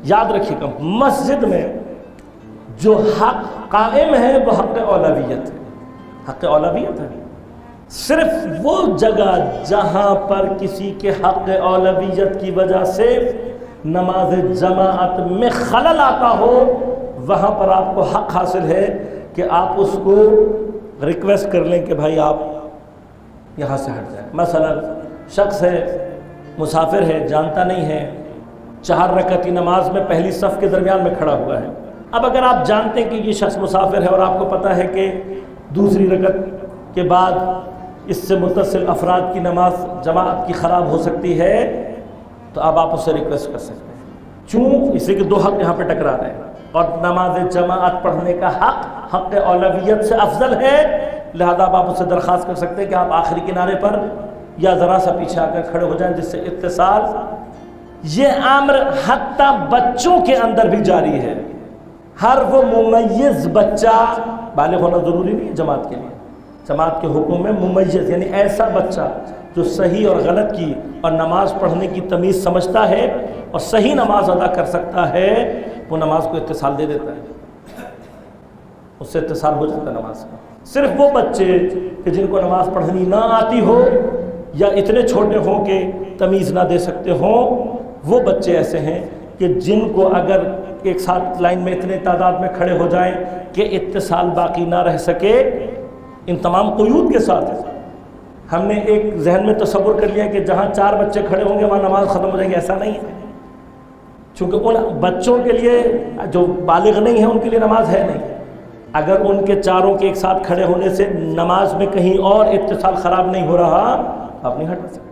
یاد رکھیے گا مسجد میں جو حق قائم ہے وہ حق اولویت ہے، حق اولویت ہے۔ صرف وہ جگہ جہاں پر کسی کے حق اولویت کی وجہ سے نماز جماعت میں خلل آتا ہو وہاں پر آپ کو حق حاصل ہے کہ آپ اس کو ریکویسٹ کر لیں کہ بھائی آپ یہاں سے ہٹ جائیں۔ مثلا شخص ہے، مسافر ہے، جانتا نہیں ہے، 4 رکعتی نماز میں پہلی صف کے درمیان میں کھڑا ہوا ہے۔ اب اگر آپ جانتے ہیں کہ یہ شخص مسافر ہے اور آپ کو پتہ ہے کہ دوسری رکعت کے بعد اس سے متصل افراد کی نماز جماعت کی خراب ہو سکتی ہے تو اب آپ اس سے ریکویسٹ کر سکتے ہیں، چون اس لیے کہ 2 حق یہاں پہ ٹکرا رہے ہیں اور نماز جماعت پڑھنے کا حق اولویت سے افضل ہے، لہذا آپ اس سے درخواست کر سکتے ہیں کہ آپ آخری کنارے پر یا ذرا سا پیچھے آ کر کھڑے ہو جائیں، جس سے اتصال۔ یہ امر حتیٰ بچوں کے اندر بھی جاری ہے۔ ہر وہ ممیز بچہ، بالغ ہونا ضروری نہیں ہے جماعت کے لیے، جماعت کے حکم میں ممیز یعنی ایسا بچہ جو صحیح اور غلط کی اور نماز پڑھنے کی تمیز سمجھتا ہے اور صحیح نماز ادا کر سکتا ہے، وہ نماز کو اتصال دے دیتا ہے، اس سے اتصال ہو جاتا ہے نماز کا۔ صرف وہ بچے کہ جن کو نماز پڑھنی نہ آتی ہو یا اتنے چھوٹے ہوں کہ تمیز نہ دے سکتے ہوں، وہ بچے ایسے ہیں کہ جن کو اگر ایک ساتھ لائن میں اتنے تعداد میں کھڑے ہو جائیں کہ اتصال باقی نہ رہ سکے، ان تمام قیود کے ساتھ ہم نے ایک ذہن میں تصور کر لیا کہ جہاں 4 بچے کھڑے ہوں گے وہاں نماز ختم ہو جائے گی، ایسا نہیں ہے، چونکہ ان بچوں کے لیے جو بالغ نہیں ہیں ان کے لیے نماز ہے نہیں۔ اگر ان کے چاروں کے ایک ساتھ کھڑے ہونے سے نماز میں کہیں اور اتصال خراب نہیں ہو رہا، آپ نہیں ہٹا سکتے۔